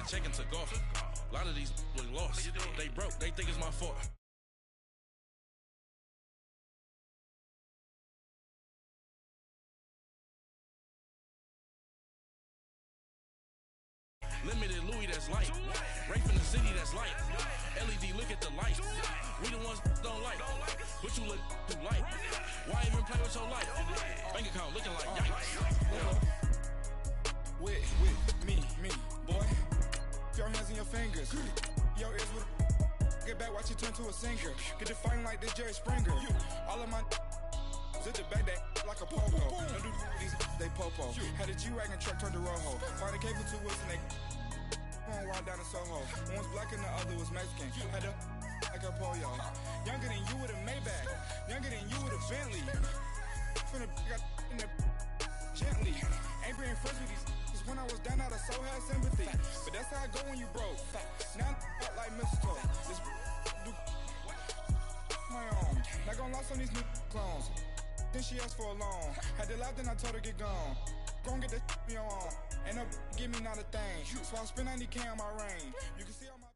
check and took off. A lot of these was lost. They broke, they think it's my fault. Limited Louis, that's light. Rape in the city, that's light. LED, look at the lights. We the ones don't like. But you look too light. Why even play with your life? Bank account looking like yikes. With me, boy. Your hands in your fingers. Your ears with get back, watch you turn to a singer. Get to fighting like this Jerry Springer. All of my sit the back that like a pogo. Don't do these, they popo. Had a G-Wagon truck turned to Rojo. Find a cable 2 wheels and they on ride down in Soho. One was black and the other was Mexican. Had a like a polio. Younger than you with a Maybach. Younger than you with a Bentley. From the got in the gently. Ain't being friends with these. Cause when I was down out, I so had sympathy. But that's how I go when you broke. Now I'm like mistletoe. This do my own. Not gonna lost on these new clones. Then she asked for a loan. Had to laugh, then I told her get gone. Gon' get that me on. Ain't no give me not a thing. So I spend 90K on my reign. You can see on my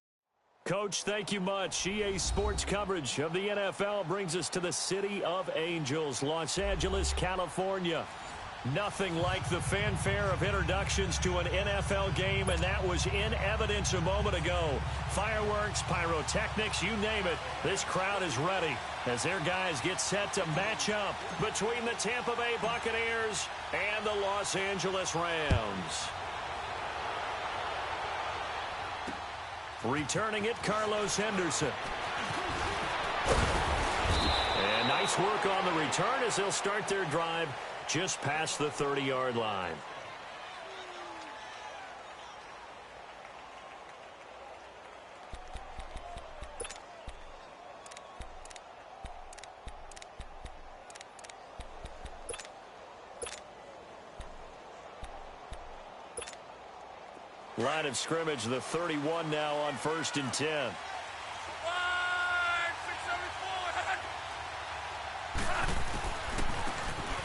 Coach, thank you much. EA Sports coverage of the NFL brings us to the City of Angels, Los Angeles, California. Nothing like the fanfare of introductions to an NFL game, and that was in evidence a moment ago. Fireworks, pyrotechnics, you name it. This crowd is ready as their guys get set to match up between the Tampa Bay Buccaneers and the Los Angeles Rams. Returning it, Carlos Henderson. And nice work on the return as they'll start their drive just past the 30-yard line. Line of scrimmage, the 31 now on 1st and 10.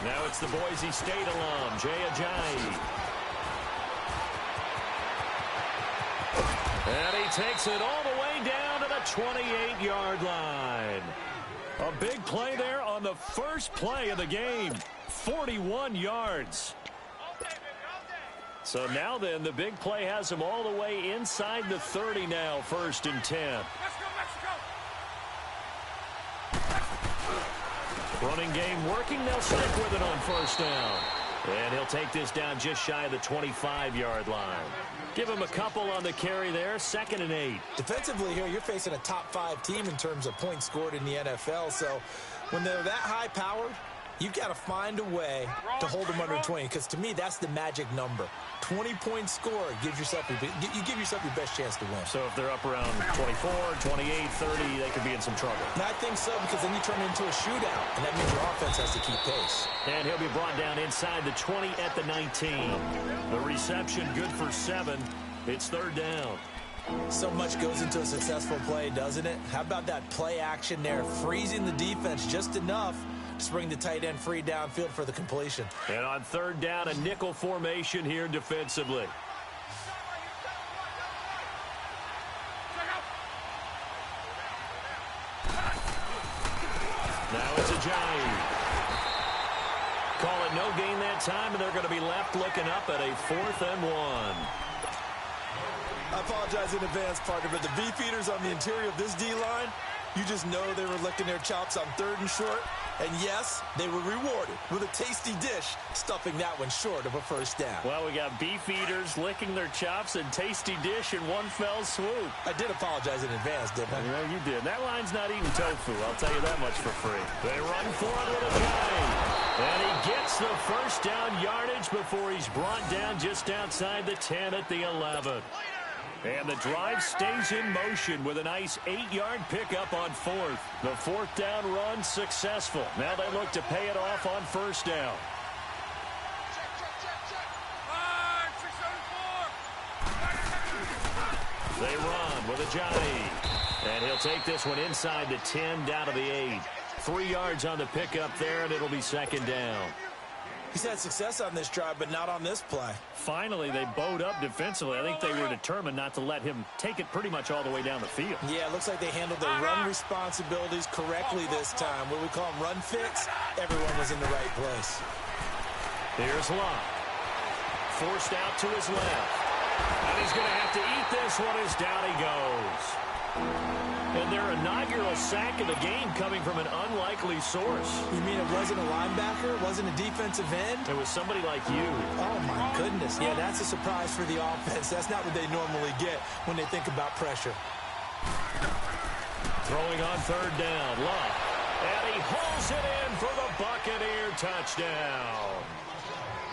Now it's the Boise State alum, Jay Ajayi. And he takes it all the way down to the 28-yard line. A big play there on the first play of the game. 41 yards. So now then, the big play has him all the way inside the 30 now, 1st and 10. Running game working. They'll stick with it on 1st down. And he'll take this down just shy of the 25-yard line. Give him a couple on the carry there. 2nd and 8. Defensively here, you're facing a top 5 team in terms of points scored in the NFL. So when they're that high powered, you've got to find a way to hold them under 20, because to me, that's the magic number. 20-point score gives yourself you give yourself your best chance to win. So if they're up around 24, 28, 30, they could be in some trouble. And I think so, because then you turn it into a shootout, and that means your offense has to keep pace. And he'll be brought down inside the 20 at the 19. The reception good for 7. It's 3rd down. So much goes into a successful play, doesn't it? How about that play action there, freezing the defense just enough to bring the tight end free downfield for the completion. And on 3rd down, a nickel formation here defensively. Now it's Ajayi. Call it no gain that time, and they're going to be left looking up at a 4th and 1. I apologize in advance, partner, but the beefeaters on the interior of this D-line, you just know they were licking their chops on 3rd and short. And yes, they were rewarded with a tasty dish, stuffing that one short of a 1st down. Well, we got beef eaters licking their chops and tasty dish in one fell swoop. I did apologize in advance, didn't I? Yeah, you did. That line's not eating tofu, I'll tell you that much for free. They run for it with Ajayi. And he gets the 1st down yardage before he's brought down just outside the 10 at the 11. And the drive stays in motion with a nice 8-yard pickup on 4th. The 4th down run successful. Now they look to pay it off on 1st down. They run with Ajayi. And he'll take this one inside the 10 down to the 8. 3 yards on the pickup there, and it'll be 2nd down. He's had success on this drive, but not on this play. Finally, they bowed up defensively. I think they were determined not to let him take it pretty much all the way down the field. Yeah, it looks like they handled their run responsibilities correctly this time. What we call them run fix, everyone was in the right place. Here's Locke. Forced out to his left. And he's going to have to eat this one as down he goes. And their inaugural sack of the game coming from an unlikely source. You mean it wasn't a linebacker? It wasn't a defensive end? It was somebody like you. Oh, my goodness. Yeah, that's a surprise for the offense. That's not what they normally get when they think about pressure. Throwing on third down. Locke. And he hauls it in for the Buccaneer touchdown.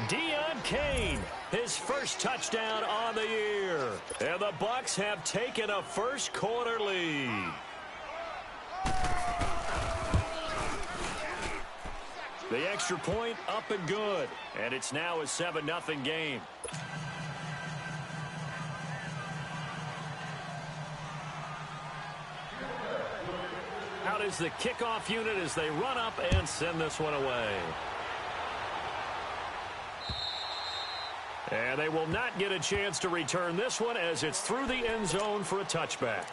Deion Kane, his first touchdown on the year. And the Bucs have taken a first quarter lead. The extra point up and good. And it's now a 7-0 game. Out is the kickoff unit as they run up and send this one away. And they will not get a chance to return this one as it's through the end zone for a touchback.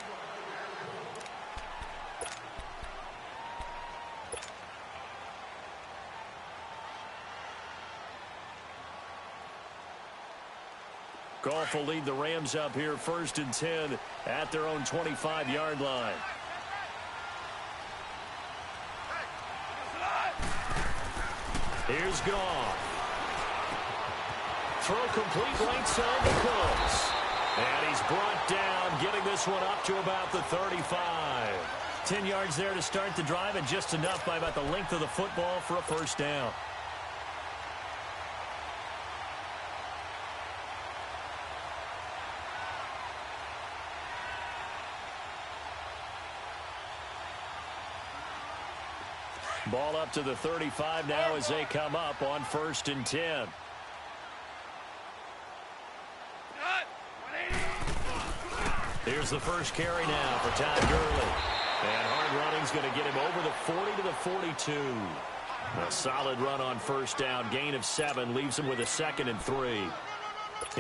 Goff will lead the Rams up here 1st and 10 at their own 25-yard line. Here's Goff. Throw complete right side to Cooks. And he's brought down, getting this one up to about the 35. 10 yards there to start the drive, and just enough by about the length of the football for a first down. Ball up to the 35 now as they come up on 1st and 10. Here's the first carry now for Todd Gurley. And hard running's going to get him over the 40 to the 42. A solid run on first down. Gain of 7 leaves him with a 2nd and 3.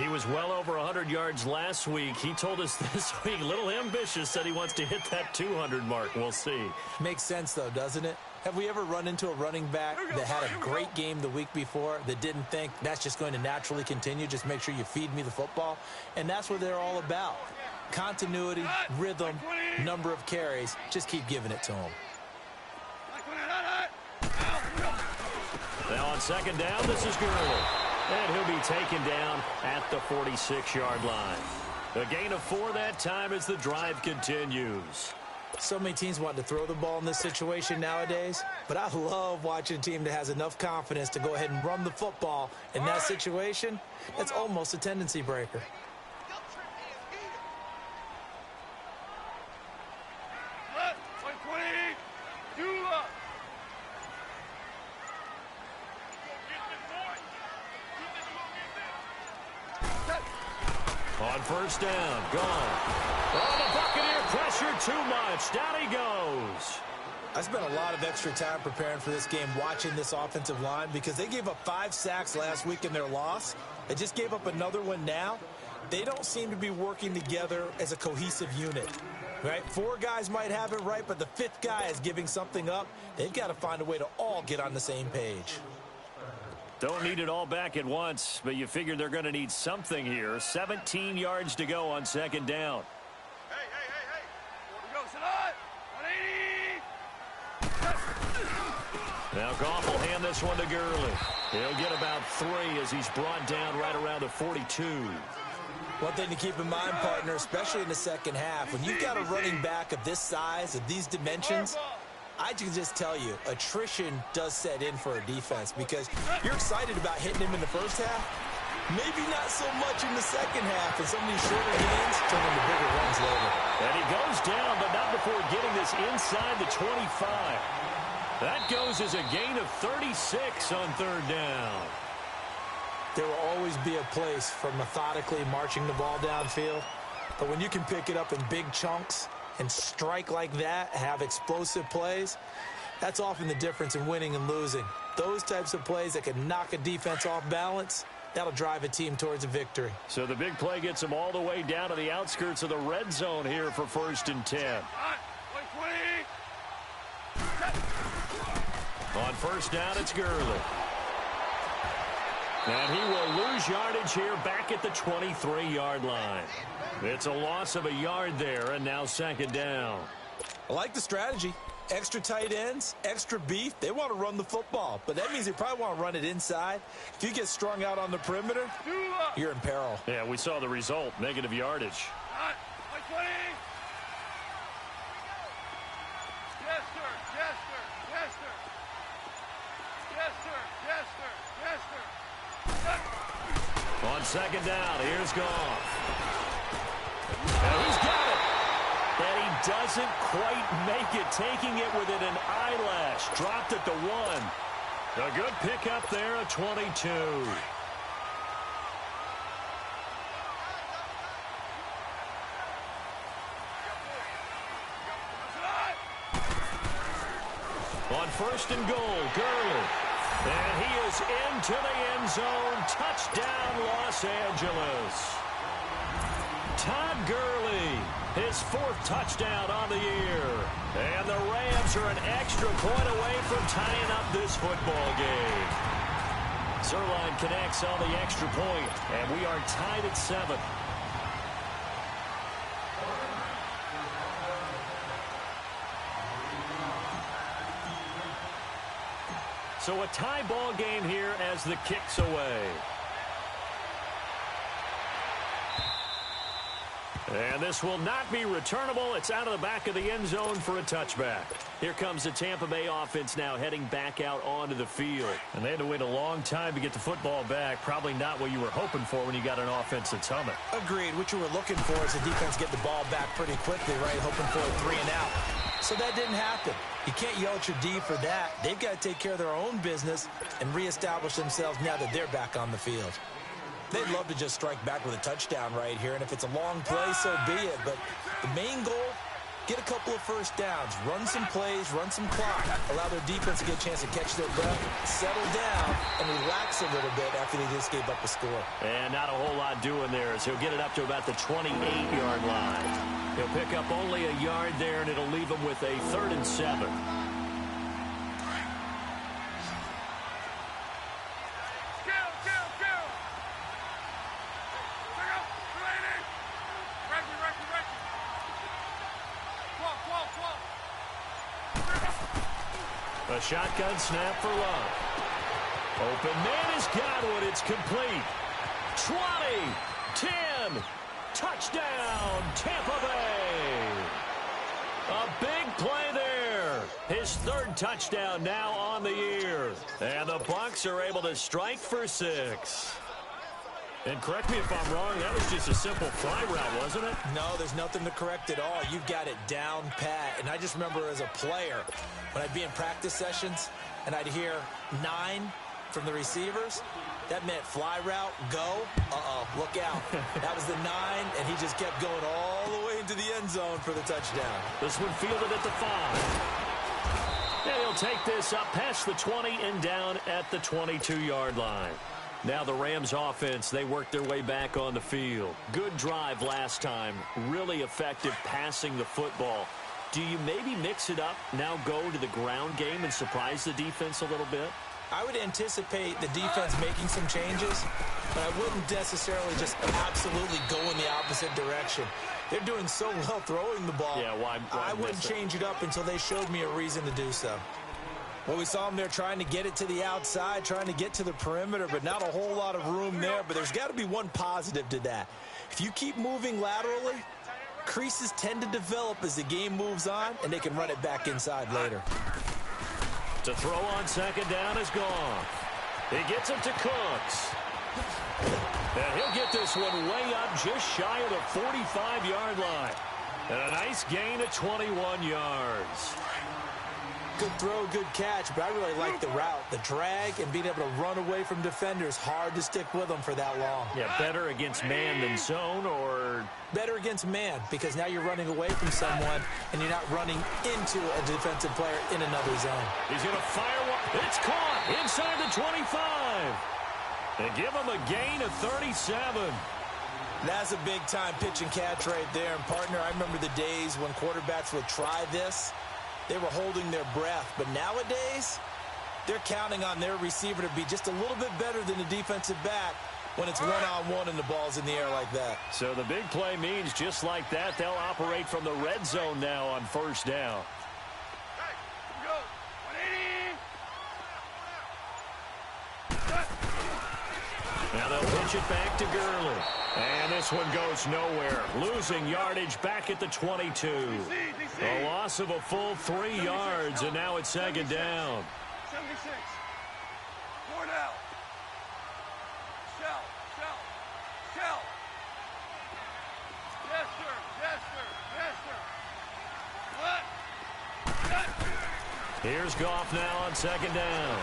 He was well over 100 yards last week. He told us this week, a little ambitious, said he wants to hit that 200 mark. We'll see. Makes sense, though, doesn't it? Have we ever run into a running back that had a great game the week before that didn't think that's just going to naturally continue? Just make sure you feed me the football. And that's what they're all about. Continuity, rhythm, number of carries. Just keep giving it to them. Now on 2nd down, this is Gurley. And he'll be taken down at the 46-yard line. A gain of 4 that time as the drive continues. So many teams want to throw the ball in this situation nowadays, but I love watching a team that has enough confidence to go ahead and run the football in that situation. That's almost a tendency breaker. On first down, gone. Oh, the Buccaneer pressure too much. Down he goes. I spent a lot of extra time preparing for this game, watching this offensive line, because they gave up 5 sacks last week in their loss. They just gave up another one now. They don't seem to be working together as a cohesive unit. Right? 4 guys might have it right, but the 5th guy is giving something up. They've got to find a way to all get on the same page. Don't need it all back at once, but you figure they're going to need something here. 17 yards to go on 2nd down. Hey. Here we go, Salah. 180. Now Goff will hand this one to Gurley. He'll get about 3 as he's brought down right around the 42. One thing to keep in mind, partner, especially in the second half, when you've got a running back of this size, of these dimensions, I can just tell you, attrition does set in for a defense because you're excited about hitting him in the first half. Maybe not so much in the second half, and some of these shorter gains turn into bigger runs later. And he goes down, but not before getting this inside the 25. That goes as a gain of 36 on 3rd down. There will always be a place for methodically marching the ball downfield, but when you can pick it up in big chunks and strike like that, have explosive plays, that's often the difference in winning and losing. Those types of plays that can knock a defense off balance, that'll drive a team towards a victory. So the big play gets them all the way down to the outskirts of the red zone here for 1st and 10. On 1st down, it's Gurley. And he will lose yardage here back at the 23-yard line. It's a loss of a yard there, and now 2nd down. I like the strategy. Extra tight ends, extra beef. They want to run the football, but that means they probably want to run it inside. If you get strung out on the perimeter, you're in peril. Yeah, we saw the result, negative yardage. On 2nd down, here's Goff. And he's got it. And he doesn't quite make it, taking it within an eyelash. Dropped at the 1. A good pickup there at 22. On 1st and goal, Gurley. And he is into the end zone. Touchdown, Los Angeles. Todd Gurley, his 4th touchdown on the year. And the Rams are an extra point away from tying up this football game. Zerline connects on the extra point, and we are tied at 7. So a tie ball game here as the kick's away. And this will not be returnable. It's out of the back of the end zone for a touchback. Here comes the Tampa Bay offense now heading back out onto the field. And they had to wait a long time to get the football back. Probably not what you were hoping for when you got an offense that's humming. Agreed. What you were looking for is the defense get the ball back pretty quickly, right? Hoping for a 3 and out. So that didn't happen. You can't yell at your D for that. They've got to take care of their own business and reestablish themselves now that they're back on the field. They'd love to just strike back with a touchdown right here, and if it's a long play, so be it. But the main goal, get a couple of first downs, run some plays, run some clock, allow their defense to get a chance to catch their breath, settle down, and relax a little bit after they just gave up a score. And not a whole lot doing there, as he'll get it up to about the 28-yard line. He'll pick up only a yard there, and it'll leave him with a 3rd and 7. A shotgun snap for Love. Open man has got one. It's complete. 20, 10, touchdown, Tampa Bay. A big play there. His 3rd touchdown now on the year. And the Bucs are able to strike for 6. And correct me if I'm wrong, that was just a simple fly route, wasn't it? No, there's nothing to correct at all. You've got it down pat. And I just remember as a player, when I'd be in practice sessions and I'd hear 9 from the receivers, that meant fly route, go, look out. That was the 9, and he just kept going all the way into the end zone for the touchdown. This one fielded at the 5. And he'll take this up past the 20 and down at the 22-yard line. Now the Rams offense, they work their way back on the field. Good drive last time. Really effective passing the football. Do you maybe mix it up, now go to the ground game and surprise the defense a little bit? I would anticipate the defense making some changes, but I wouldn't necessarily just absolutely go in the opposite direction. They're doing so well throwing the ball. Yeah, why I wouldn't change it up until they showed me a reason to do so. Well, we saw them there trying to get it to the outside, trying to get to the perimeter, but not a whole lot of room there. But there's got to be one positive to that. If you keep moving laterally, creases tend to develop as the game moves on, and they can run it back inside later. To throw on 2nd down is gone. He gets it to Cooks. And he'll get this one way up just shy of the 45-yard line. And a nice gain of 21 yards. Good throw, good catch, but I really like the route. The drag and being able to run away from defenders, hard to stick with them for that long. Yeah, better against man than zone, or? Better against man, because now you're running away from someone and you're not running into a defensive player in another zone. He's going to fire one. It's caught inside the 25. They give him a gain of 37. That's a big-time pitch and catch right there. And, partner, I remember the days when quarterbacks would try this. They were holding their breath. But nowadays, they're counting on their receiver to be just a little bit better than the defensive back when it's one-on-one and the ball's in the air like that. So the big play means just like that, they'll operate from the red zone now on first down. Hey, go. 180. Now they'll pitch it back to Gurley. And this one goes nowhere. Losing yardage back at the 22. A loss of a full 3 yards, and now it's second down. 76. 4 down. Shell. Yes, sir. Here's Goff now on second down.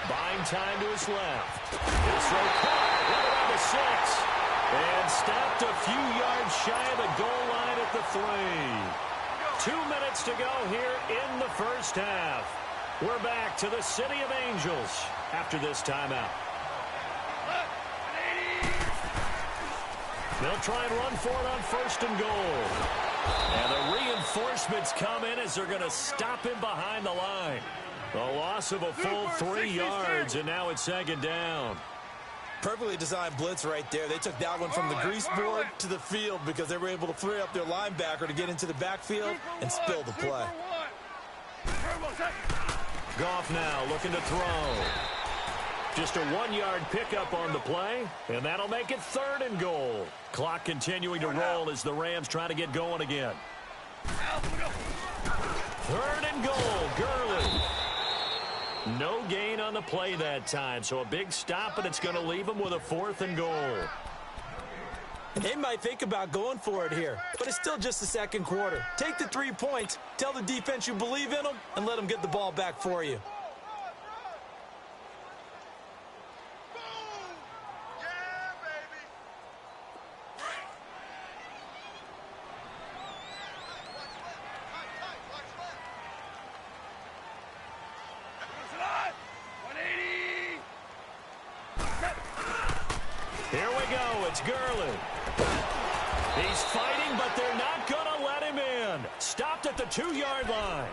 Buying time to his left. His throw caught right around the 6. And stopped a few yards shy of the goal line at the 3. 2 minutes to go here in the first half. We're back to the City of Angels after this timeout. They'll try and run for it on first and goal. And the reinforcements come in as they're going to stop him behind the line. A loss of a full 3 yards, and now it's second down. Perfectly designed blitz right there. They took that one from the grease board to the field because they were able to free up their linebacker to get into the backfield and spill the play. Goff now looking to throw. Just a 1-yard pickup on the play, and that'll make it third and goal. Clock continuing to roll as the Rams try to get going again. Third and goal, Gurley. No gain on the play that time, so a big stop, and it's going to leave them with a 4th and goal. They might think about going for it here, but it's still just the second quarter. Take the 3 points, tell the defense you believe in them, and let them get the ball back for you. Here we go. It's Gurley. He's fighting, but they're not going to let him in. Stopped at the 2-yard line.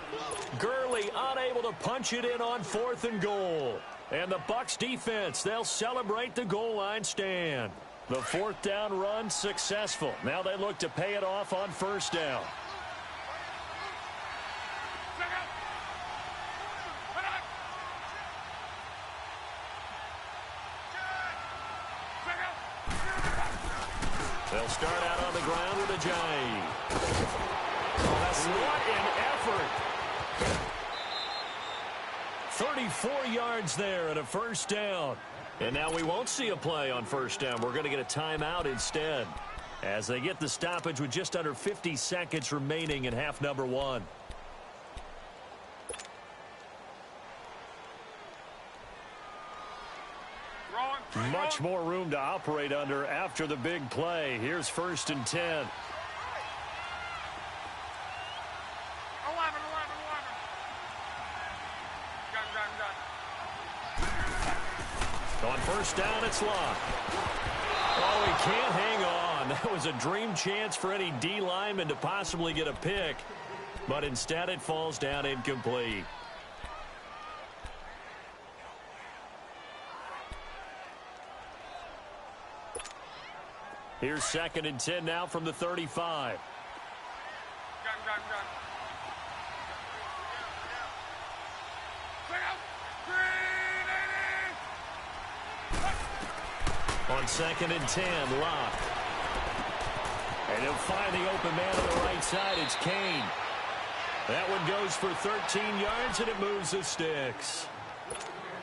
Gurley unable to punch it in on 4th and goal. And the Bucs defense, they'll celebrate the goal line stand. The 4th down run successful. Now they look to pay it off on first down. They'll start out on the ground with a J. What an effort. 34 yards there and a first down. And now we won't see a play on first down. We're going to get a timeout instead as they get the stoppage with just under 50 seconds remaining in half number 1. Much more room to operate under after the big play. Here's 1st and 10. 11. On first down, it's locked. Oh, he can't hang on. That was a dream chance for any D lineman to possibly get a pick, but instead it falls down incomplete. Here's 2nd and 10 now from the 35. On 2nd and 10, locked. And he'll find the open man on the right side. It's Kane. That one goes for 13 yards, and it moves the sticks.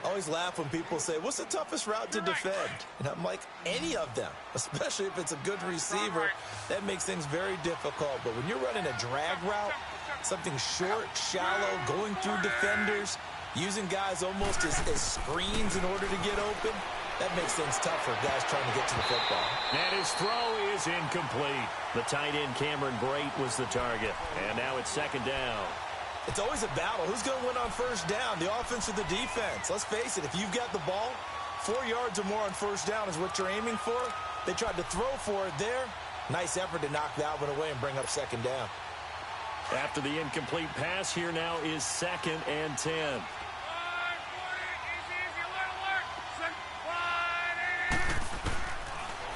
I always laugh when people say, what's the toughest route to defend? And I'm like, any of them, especially if it's a good receiver. That makes things very difficult. But when you're running a drag route, something short, shallow, going through defenders, using guys almost as screens in order to get open, that makes things tough for guys trying to get to the football. And his throw is incomplete. The tight end Cameron Brate was the target. And now it's second down. It's always a battle. Who's going to win on first down, the offense or the defense? Let's face it, if you've got the ball, 4 yards or more on first down is what you're aiming for. They tried to throw for it there. Nice effort to knock that one away and bring up second down. After the incomplete pass, here now is 2nd and 10.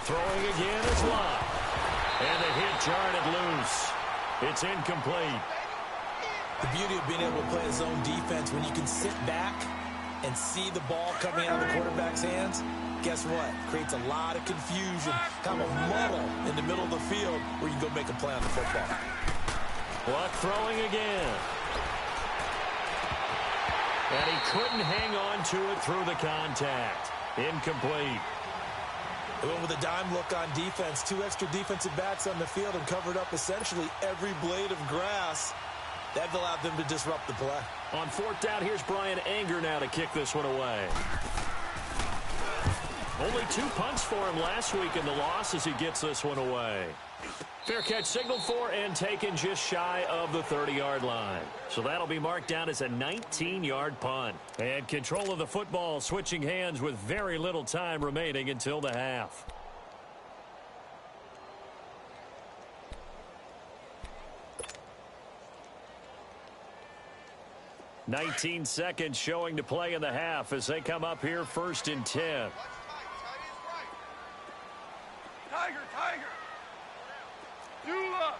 Throwing again is Locke. And the hit jarred it loose. It's incomplete. The beauty of being able to play a zone defense when you can sit back and see the ball coming out of the quarterback's hands, guess what? Creates a lot of confusion, kind of a muddle in the middle of the field where you can go make a play on the football. Luck throwing again. And he couldn't hang on to it through the contact. Incomplete. They went with a dime look on defense. 2 extra defensive backs on the field and covered up essentially every blade of grass. That allowed them to disrupt the play. On 4th down, here's Brian Anger now to kick this one away. Only 2 punts for him last week in the loss as he gets this one away. Fair catch signaled for and taken just shy of the 30-yard line. So that'll be marked down as a 19-yard punt. And control of the football switching hands with very little time remaining until the half. 19 seconds showing to play in the half as they come up here 1st and 10. Tiger, Tiger. Dula.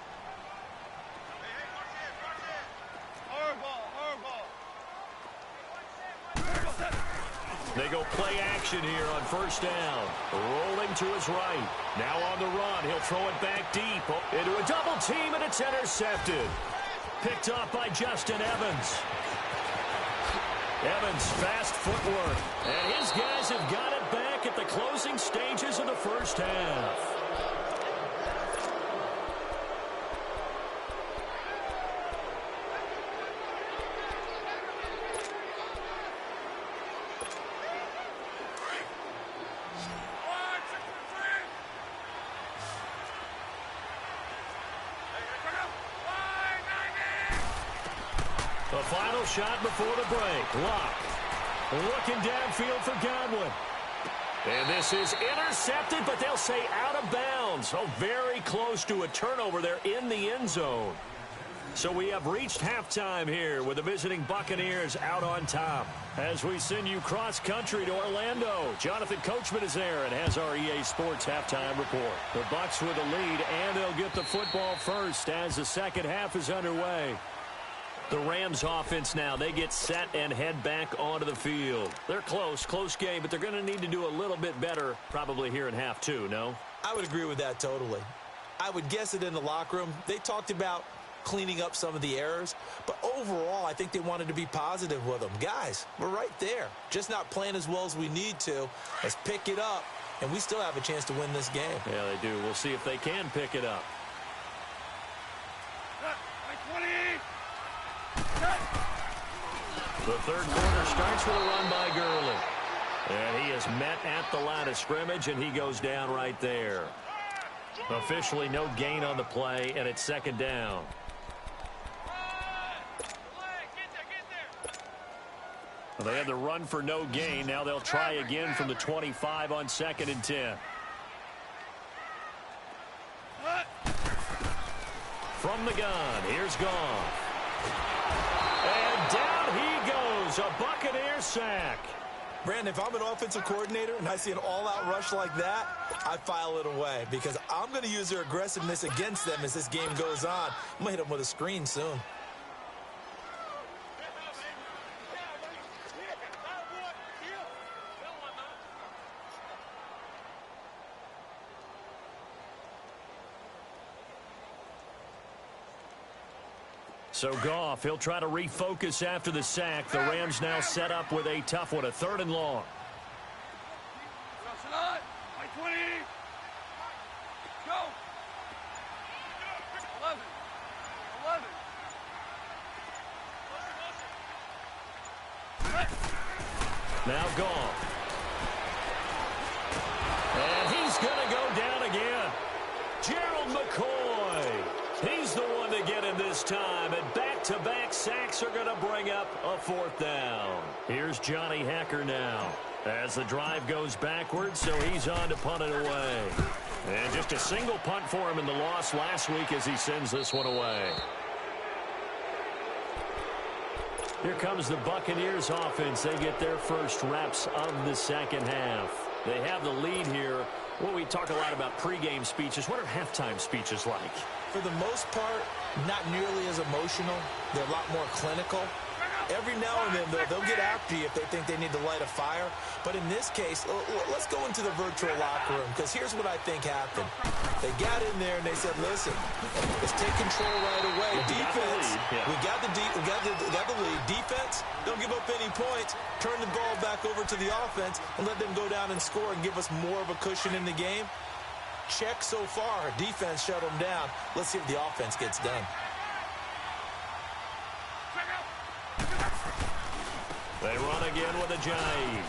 They go play action here on 1st down. Rolling to his right. Now on the run. He'll throw it back deep into a double team, and it's intercepted. Picked off by Justin Evans. Evans, fast footwork. And his guys have got it back at the closing stages of the first half. The final shot before the break. Locke looking downfield for Godwin. And this is intercepted, but they'll say out of bounds. Oh, very close to a turnover there in the end zone. So we have reached halftime here with the visiting Buccaneers out on top. As we send you cross-country to Orlando, Jonathan Coachman is there and has our EA Sports halftime report. The Bucs with the lead, and they'll get the football first as the second half is underway. The Rams offense now, they get set and head back onto the field. They're close game, but they're going to need to do a little bit better probably here in half 2, no? I would agree with that totally. I would guess it in the locker room. They talked about cleaning up some of the errors, but overall, I think they wanted to be positive with them. Guys, we're right there. Just not playing as well as we need to. Let's pick it up, and we still have a chance to win this game. Yeah, they do. We'll see if they can pick it up. The third quarter starts with a run by Gurley. And he is met at the line of scrimmage, and he goes down right there. Officially no gain on the play, and it's second down. Well, they had the run for no gain. Now they'll try again from the 25 on 2nd and 10. From the gun, here's Goff. And down he goes, a Buccaneer sack. Brandon, if I'm an offensive coordinator and I see an all-out rush like that, I file it away because I'm going to use their aggressiveness against them as this game goes on. I'm going to hit them with a screen soon. So Goff, he'll try to refocus after the sack. The Rams now set up with a tough one, a 3rd and long. 20. Go. 11. Now Goff. And he's going to go down again. Gerald McCoy. He's the one to get him this time. And back-to-back sacks are going to bring up a 4th down. Here's Johnny Hacker now, as the drive goes backwards, so he's on to punt it away. And just a single punt for him in the loss last week as he sends this one away. Here comes the Buccaneers offense. They get their first reps of the second half. They have the lead here. Well, we talk a lot about pregame speeches. What are halftime speeches like? For the most part, not nearly as emotional. They're a lot more clinical. Every now and then, though, they'll get after you if they think they need to light a fire. But in this case, let's go into the virtual locker room, because here's what I think happened. They got in there and they said, listen, let's take control right away. Defense, we got the lead. Defense, don't give up any points. Turn the ball back over to the offense and let them go down and score and give us more of a cushion in the game. Check so far. Defense shut them down. Let's see if the offense gets done. They run again with a jive.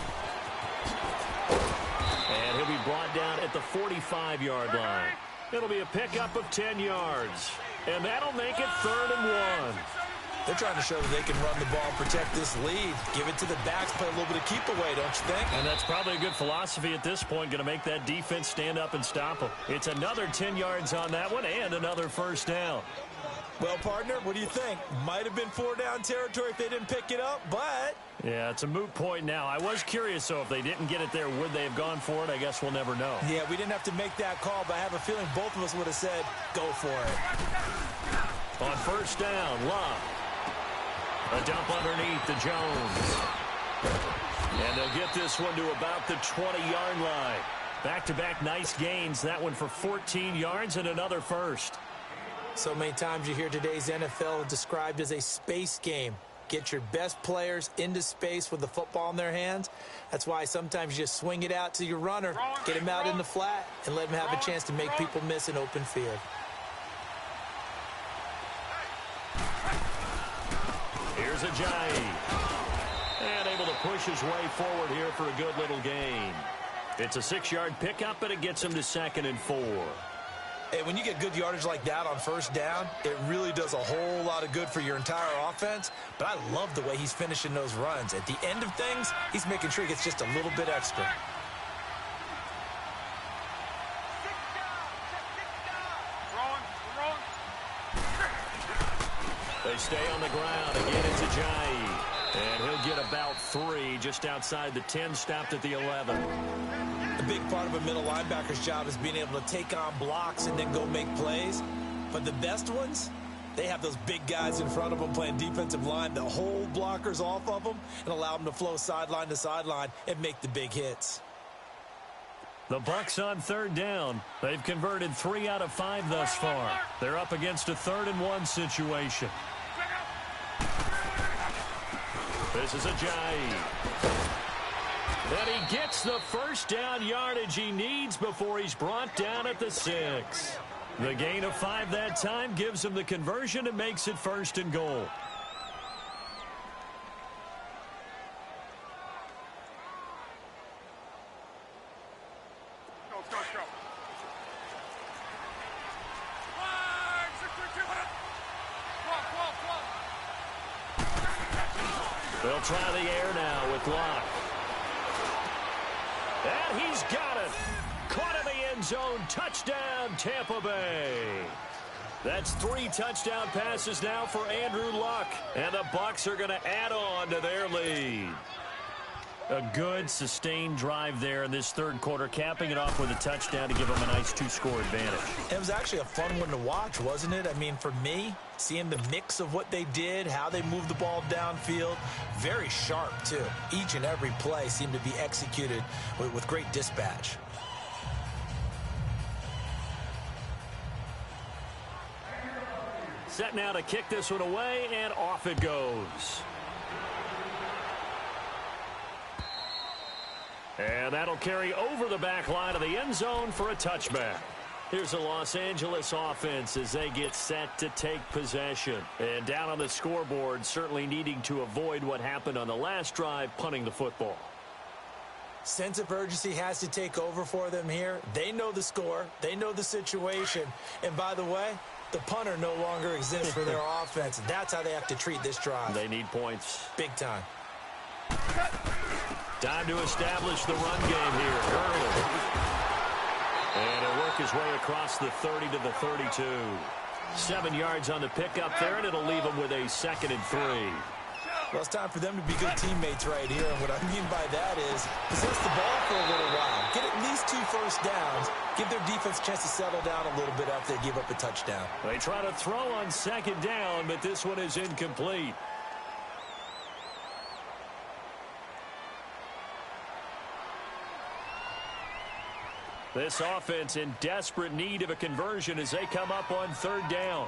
And he'll be brought down at the 45-yard line. It'll be a pickup of 10 yards. And that'll make it 3rd and 1. They're trying to show that they can run the ball, protect this lead, give it to the backs, play a little bit of keep away, don't you think? And that's probably a good philosophy at this point, going to make that defense stand up and stop them. It's another 10 yards on that one and another 1st down. Well, partner, what do you think? Might have been 4-down territory if they didn't pick it up, but... Yeah, it's a moot point now. I was curious, though, if they didn't get it there, would they have gone for it? I guess we'll never know. Yeah, we didn't have to make that call, but I have a feeling both of us would have said, go for it. On 1st down, Love. A dump underneath to Jones. And they'll get this one to about the 20-yard line. Back-to-back nice gains. That one for 14 yards and another 1st. So many times you hear today's NFL described as a space game. Get your best players into space with the football in their hands. That's why sometimes you just swing it out to your runner, get him out in the flat, and let him have a chance to make people miss an open field. Here's Ajayi. And able to push his way forward here for a good little gain. It's a 6-yard pickup, and it gets him to 2nd and 4. Hey, when you get good yardage like that on 1st down, it really does a whole lot of good for your entire offense. But I love the way he's finishing those runs. At the end of things, he's making sure he gets just a little bit extra. They stay on the ground. Again, it's Ajayi. And he'll get about 3 just outside the 10, stopped at the 11. A big part of a middle linebacker's job is being able to take on blocks and then go make plays. But the best ones, they have those big guys in front of them playing defensive line that hold blockers off of them and allow them to flow sideline to sideline and make the big hits. The Bucs on 3rd down. They've converted 3 out of 5 thus far. They're up against a 3rd and 1 situation. This is Ajayi. And he gets the 1st down yardage he needs before he's brought down at the 6. The gain of 5 that time gives him the conversion and makes it 1st and goal. They'll try the air now with Locke. And he's got it. Caught in the end zone. Touchdown, Tampa Bay. That's 3 touchdown passes now for Andrew Luck. And the Bucs are going to add on to their lead. A good, sustained drive there in this 3rd quarter, capping it off with a touchdown to give them a nice 2-score advantage. It was actually a fun one to watch, wasn't it? I mean, for me, seeing the mix of what they did, how they moved the ball downfield, very sharp, too. Each and every play seemed to be executed with great dispatch. Set now to kick this one away, and off it goes. And that'll carry over the back line of the end zone for a touchback. Here's the Los Angeles offense as they get set to take possession. And down on the scoreboard, certainly needing to avoid what happened on the last drive, punting the football. Sense of urgency has to take over for them here. They know the score. They know the situation. And by the way, the punter no longer exists for their offense. That's how they have to treat this drive. They need points. Big time. Time to establish the run game here. Gurley. And he'll work his way across the 30 to the 32. 7 yards on the pickup there, and it'll leave him with a 2nd and 3. Well, it's time for them to be good teammates right here. And what I mean by that is possess the ball for a little while. Get at least 2 first downs. Give their defense a chance to settle down a little bit after they give up a touchdown. They try to throw on 2nd down, but this one is incomplete. This offense in desperate need of a conversion as they come up on 3rd down.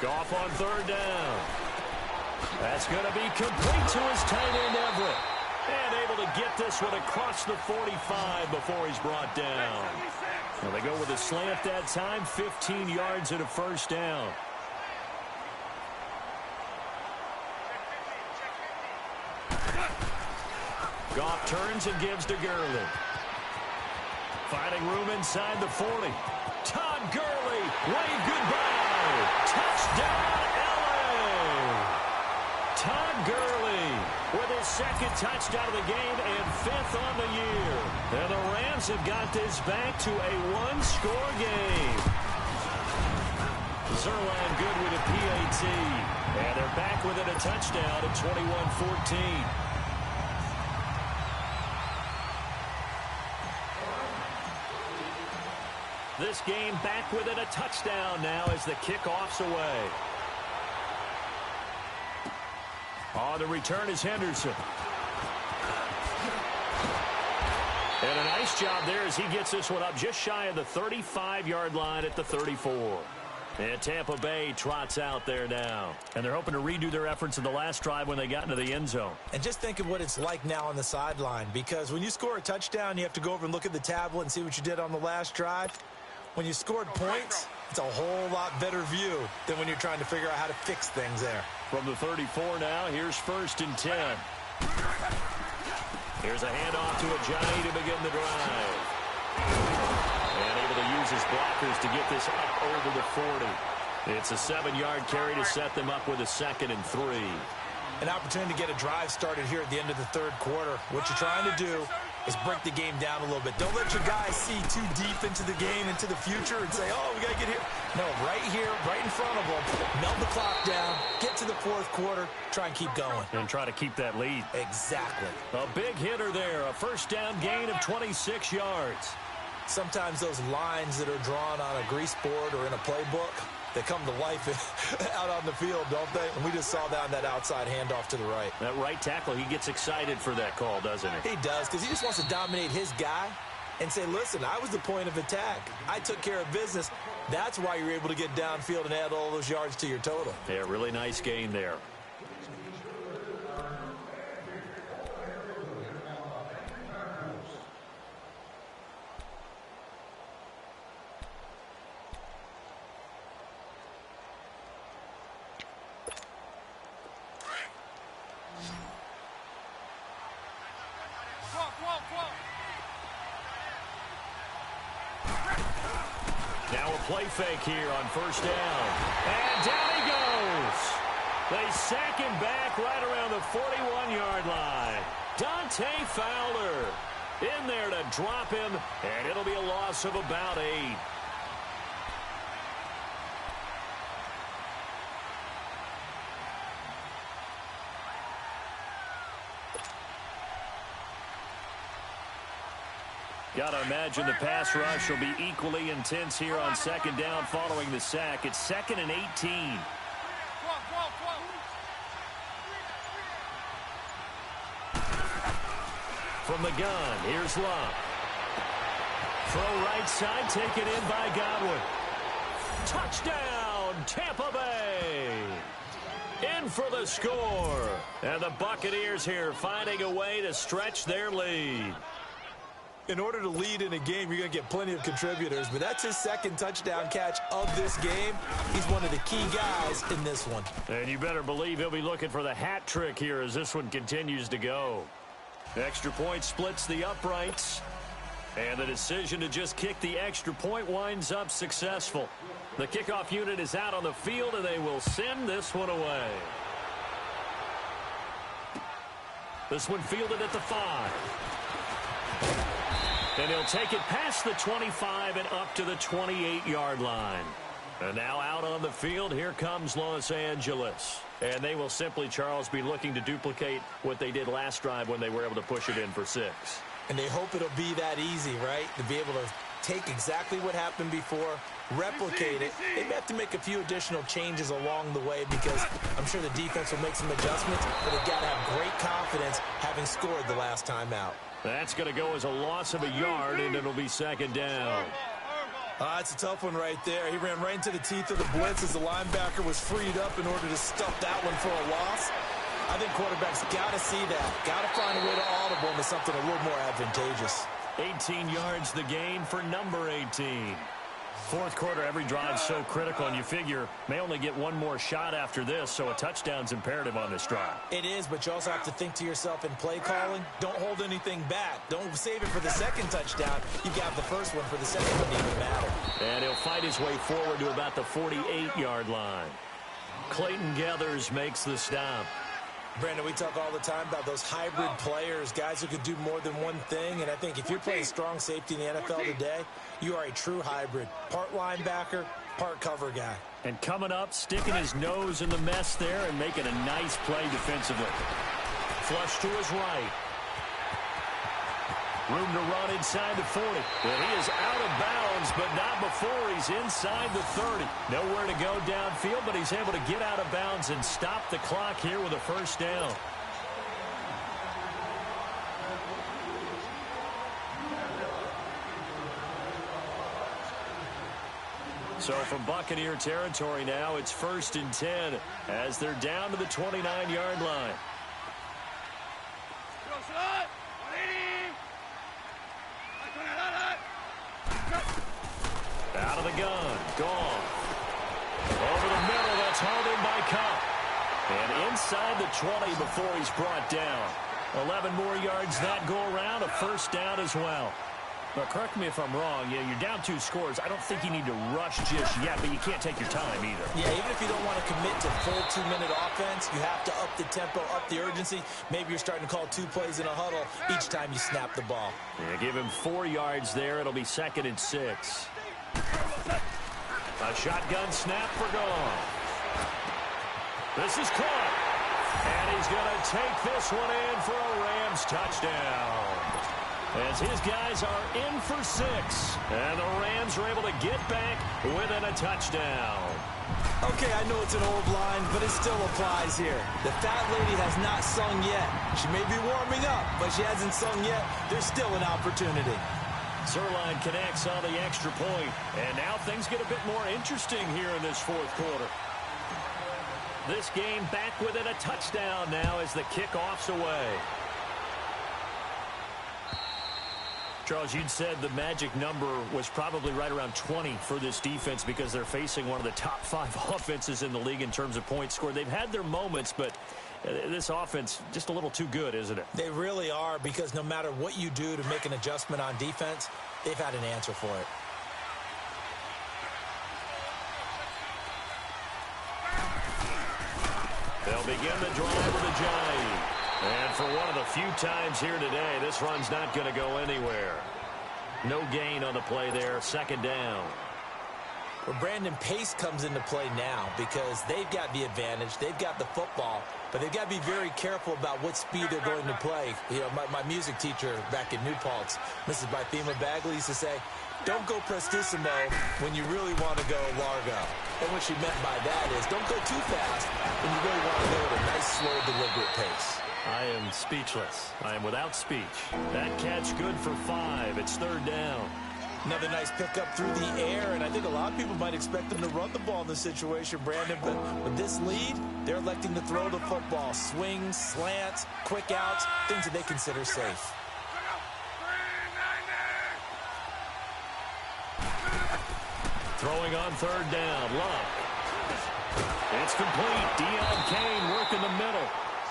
Goff on 3rd down. That's going to be complete to his tight end, Everett. And able to get this one across the 45 before he's brought down. Well, they go with a slant that time, 15 yards and a 1st down. Goff turns and gives to Gurley. Finding room inside the 40. Todd Gurley, wave goodbye. Touchdown, LA. Todd Gurley with his 2nd touchdown of the game and 5th on the year. And the Rams have got this back to a 1-score game. Zerline good with a PAT. And they're back within a touchdown at 21-14. This game back within a touchdown now as the kickoff's away. On the return is Henderson. And a nice job there as he gets this one up just shy of the 35-yard line at the 34. And Tampa Bay trots out there now. And they're hoping to redo their efforts in the last drive when they got into the end zone. And just think of what it's like now on the sideline, because when you score a touchdown, you have to go over and look at the tablet and see what you did on the last drive. When you scored points, it's a whole lot better view than when you're trying to figure out how to fix things there. From the 34 now, here's 1st and 10. Here's a handoff to Ajayi to begin the drive. And able to use his blockers to get this up over the 40. It's a 7-yard carry to set them up with a 2nd and 3. An opportunity to get a drive started here at the end of the 3rd quarter. What you're trying to do is break the game down a little bit. Don't let your guys see too deep into the game, into the future, and say, oh, we got to get here. No, right here, right in front of them, melt the clock down, get to the 4th quarter, try and keep going. And try to keep that lead. Exactly. A big hitter there, a 1st down gain of 26 yards. Sometimes those lines that are drawn on a grease board or in a playbook, they come to life out on the field, don't they? And we just saw that on that outside handoff to the right. That right tackle, he gets excited for that call, doesn't he? He does, because he just wants to dominate his guy and say, listen, I was the point of attack. I took care of business. That's why you're able to get downfield and add all those yards to your total. Yeah, really nice gain there. Now a play fake here on 1st down. And down he goes. They sack him back right around the 41-yard line. Dante Fowler in there to drop him, and it'll be a loss of about 8. Got to imagine the pass rush will be equally intense here on 2nd down following the sack. It's 2nd and 18. from the gun. Here's Love. Throw right side, taken in by Godwin. Touchdown, Tampa Bay. In for the score. And the Buccaneers here finding a way to stretch their lead. In order to lead in a game, you're going to get plenty of contributors, but that's his second touchdown catch of this game. He's one of the key guys in this one. And you better believe he'll be looking for the hat trick here as this one continues to go. Extra point splits the uprights. And the decision to just kick the extra point winds up successful. The kickoff unit is out on the field, and they will send this one away. This one fielded at the 5. And he'll take it past the 25 and up to the 28-yard line. And now out on the field, here comes Los Angeles. And they will simply, Charles, be looking to duplicate what they did last drive when they were able to push it in for 6. And they hope it'll be that easy, right? To be able to take exactly what happened before, replicate it. They may have to make a few additional changes along the way because I'm sure the defense will make some adjustments, but they've got to have great confidence having scored the last time out. That's going to go as a loss of a yard, and it'll be second down. It's a tough one right there. He ran right into the teeth of the blitz as the linebacker was freed up in order to stuff that one for a loss. I think quarterbacks got to see that. Got to find a way to audible into something a little more advantageous. 18 yards the gain for number 18. Fourth quarter, every drive's so critical, and you figure may only get one more shot after this, so a touchdown's imperative on this drive. It is, but you also have to think to yourself in play calling, don't hold anything back. Don't save it for the second touchdown. You got the first one for the second one to even matter. And he'll fight his way forward to about the 48-yard line. Clayton Gathers makes the stop. Brandon, we talk all the time about those hybrid players, guys who could do more than one thing, and I think if you're playing strong safety in the NFL today, you are a true hybrid. Part linebacker, part cover guy. And coming up, sticking his nose in the mess there and making a nice play defensively. Flush to his right. Room to run inside the 40. And he is out of bounds, but not before he's inside the 30. Nowhere to go downfield, but he's able to get out of bounds and stop the clock here with a first down. So from Buccaneer territory now, it's 1st and 10 as they're down to the 29-yard line. Out of the gun, gone. Over the middle, that's hauled in by Cup. And inside the 20 before he's brought down. 11 more yards that go around, a first down as well. But correct me if I'm wrong, you're down 2 scores. I don't think you need to rush just yet, but you can't take your time either. Yeah, even if you don't want to commit to full 2-minute offense, you have to up the tempo, up the urgency. Maybe you're starting to call 2 plays in a huddle each time you snap the ball. Yeah, give him 4 yards there. It'll be 2nd and 6. A shotgun snap for Goff. This is caught. And he's going to take this one in for a Rams touchdown. As his guys are in for 6. And the Rams are able to get back within a touchdown. Okay, I know it's an old line, but it still applies here. The fat lady has not sung yet. She may be warming up, but she hasn't sung yet. There's still an opportunity. Zerline connects on the extra point. And now things get a bit more interesting here in this fourth quarter. This game back within a touchdown now as the kickoff's away. Charles, you'd said the magic number was probably right around 20 for this defense because they're facing one of the top 5 offenses in the league in terms of points scored. They've had their moments, but this offense just a little too good, isn't it? They really are, because no matter what you do to make an adjustment on defense, they've had an answer for it. They'll begin the drive with a jive. And for one of the few times here today, this run's not going to go anywhere. No gain on the play there, 2nd down. Well, Brandon, pace comes into play now because they've got the advantage. They've got the football, but they've got to be very careful about what speed they're going to play. You know, my music teacher back in New Paltz, Mrs. Bythema Bagley, used to say, don't go prestissimo when you really want to go largo. And what she meant by that is don't go too fast when you really want to go at a nice, slow, deliberate pace. I am speechless. I am without speech. That catch good for 5. It's 3rd down. Another nice pickup through the air, and I think a lot of people might expect them to run the ball in this situation, Brandon, but with this lead, they're electing to throw the football. Swings, slants, quick outs, things that they consider safe. Throwing on 3rd down, Love. It's complete. Deion Kane working the middle.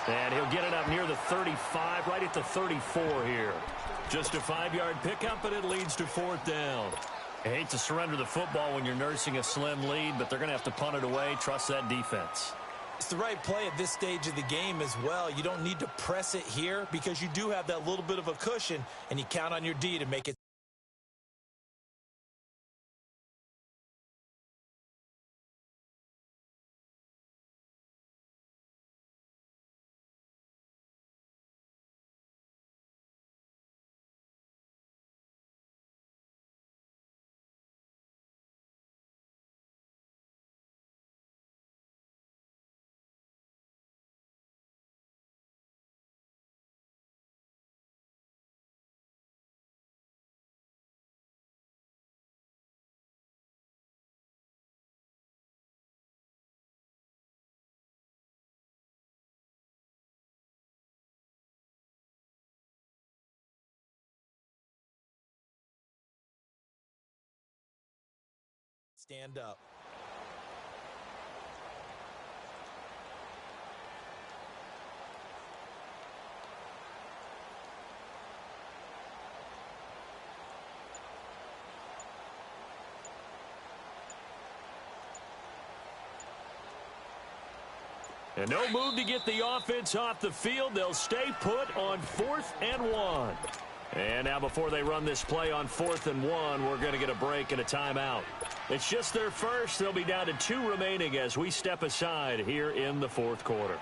And he'll get it up near the 35, right at the 34 here. Just a 5-yard pickup, and it leads to 4th down. I hate to surrender the football when you're nursing a slim lead, but they're going to have to punt it away. Trust that defense. It's the right play at this stage of the game as well. You don't need to press it here because you do have that little bit of a cushion, and you count on your D to make it. Stand up. And no move to get the offense off the field. They'll stay put on 4th and 1. And now before they run this play on 4th and 1, we're going to get a break and a timeout. It's just their first. They'll be down to 2 remaining as we step aside here in the 4th quarter.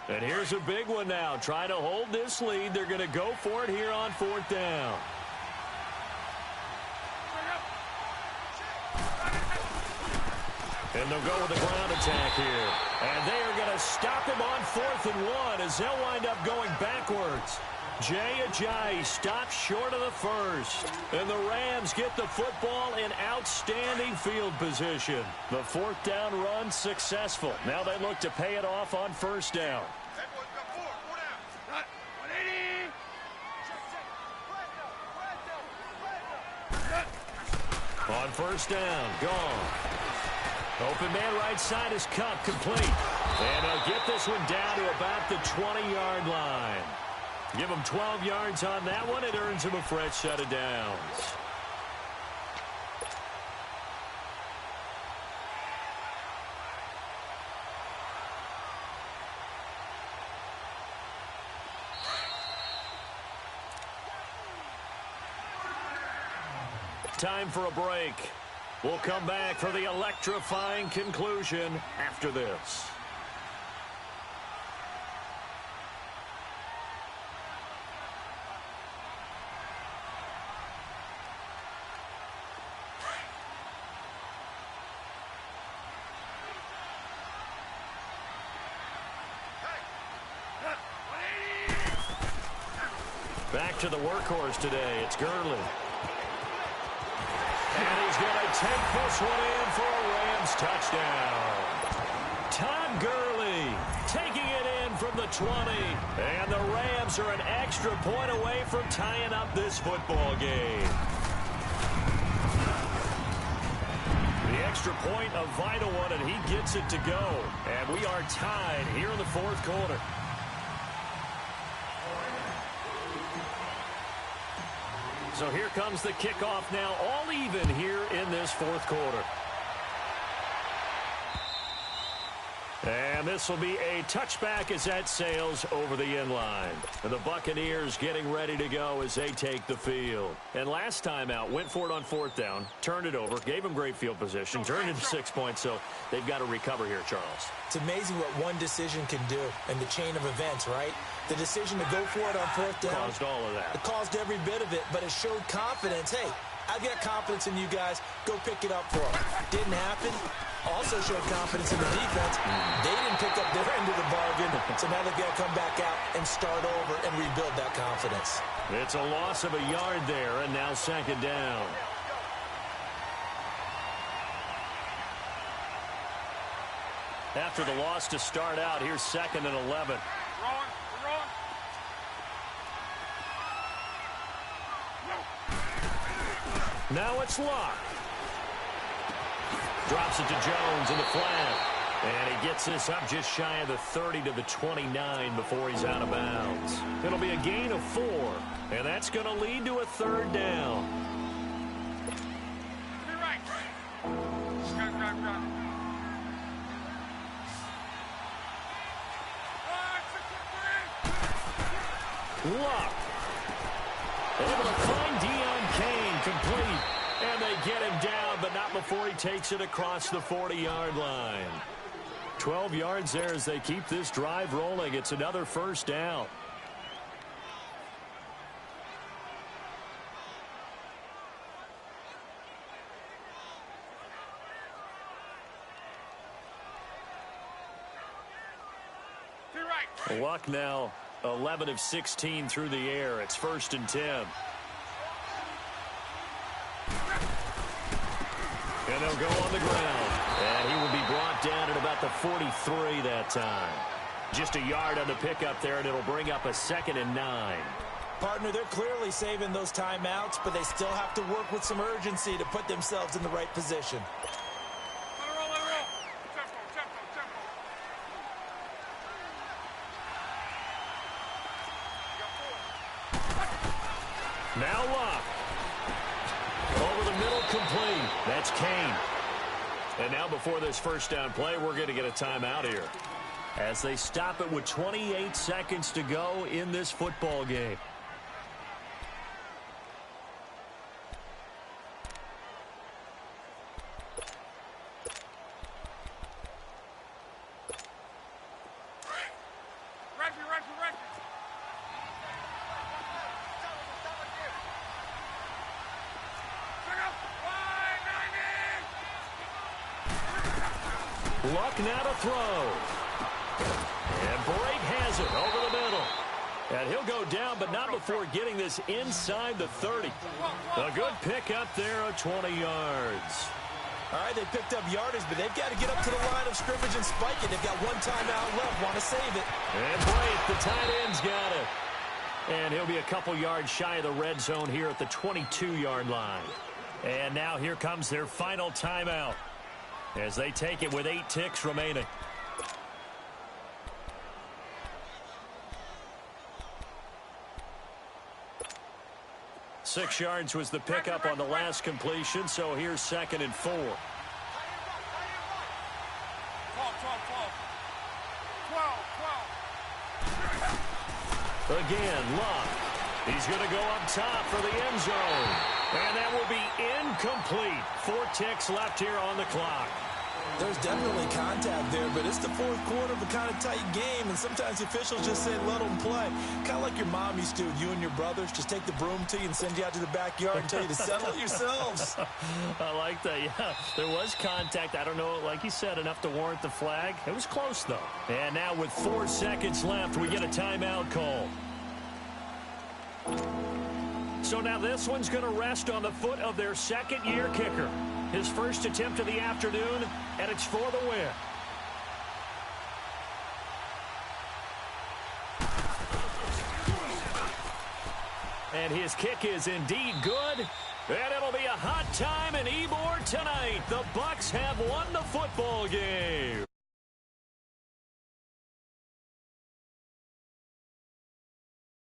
And here's a big one now. Trying to hold this lead. They're going to go for it here on 4th down. And they'll go with a ground attack here. And they are going to stop him on 4th and 1 as they'll wind up going backwards. Jay Ajayi stops short of the first. And the Rams get the football in outstanding field position. The 4th down run successful. Now they look to pay it off on 1st down. On 1st down, gone. Open man right side is cut, complete. And they'll get this one down to about the 20-yard line. Give them 12 yards on that one. It earns them a fresh set of downs. Time for a break. We'll come back for the electrifying conclusion after this. Back to the workhorse today. It's Gurley. And he's going to take this one in for a Rams touchdown. Todd Gurley taking it in from the 20. And the Rams are an extra point away from tying up this football game. The extra point, a vital one, and he gets it to go. And we are tied here in the 4th quarter. So here comes the kickoff now, all even here in this 4th quarter. And this will be a touchback as that sails over the end line. And the Buccaneers getting ready to go as they take the field. And last time out, went for it on 4th down, turned it over, gave them great field position, turned into 6 points, so they've got to recover here, Charles. It's amazing what one decision can do in the chain of events, right? The decision to go for it on 4th down. Caused all of that. It caused every bit of it, but it showed confidence. Hey, I've got confidence in you guys. Go pick it up for them. Didn't happen. Also showed confidence in the defense. They didn't pick up their end of the bargain, so now they've got to come back out and start over and rebuild that confidence. It's a loss of a yard there, and now second down. After the loss to start out, here's 2nd and 11. Now it's Luck. Drops it to Jones in the flat. And he gets this up just shy of the 30 to the 29 before he's out of bounds. It'll be a gain of 4, and that's going to lead to a 3rd down. Luck. Able to find Deion Kane, complete. And they get him down, but not before he takes it across the 40-yard line. 12 yards there as they keep this drive rolling. It's another 1st down. Luck now 11 of 16 through the air. It's 1st and 10. And they'll go on the ground. And he will be brought down at about the 43 that time. Just a yard on the pickup there, and it'll bring up a 2nd and 9. Partner, they're clearly saving those timeouts, but they still have to work with some urgency to put themselves in the right position. Now Luck. Over the middle, complete. That's Kane. And now before this 1st down play, we're going to get a timeout here, as they stop it with 28 seconds to go in this football game. Luck now to throw. And Brake has it over the middle. And he'll go down, but not before getting this inside the 30. A good pickup there of 20 yards. All right, they picked up yardage, but they've got to get up to the line of scrimmage and spike it. They've got one timeout left, want to save it. And Brake, the tight end's got it. And he'll be a couple yards shy of the red zone here at the 22-yard line. And now here comes their final timeout, as they take it with 8 ticks remaining. Six yards was the pickup on the last completion, so here's 2nd and 4. Again, Luck. He's going to go up top for the end zone. And that will be incomplete. 4 ticks left here on the clock. There's definitely contact there, but it's the 4th quarter of a kind of tight game, and sometimes the officials just say, let them play. Kind of like your mom used to with you and your brothers. Just take the broom to you and send you out to the backyard and tell you to settle it yourselves. I like that, yeah. There was contact. I don't know, like you said, enough to warrant the flag. It was close, though. And now with 4 seconds left, we get a timeout call. So now this one's going to rest on the foot of their 2nd-year kicker. His first attempt of the afternoon, and it's for the win. And his kick is indeed good. And it'll be a hot time in Ybor tonight. The Bucs have won the football game.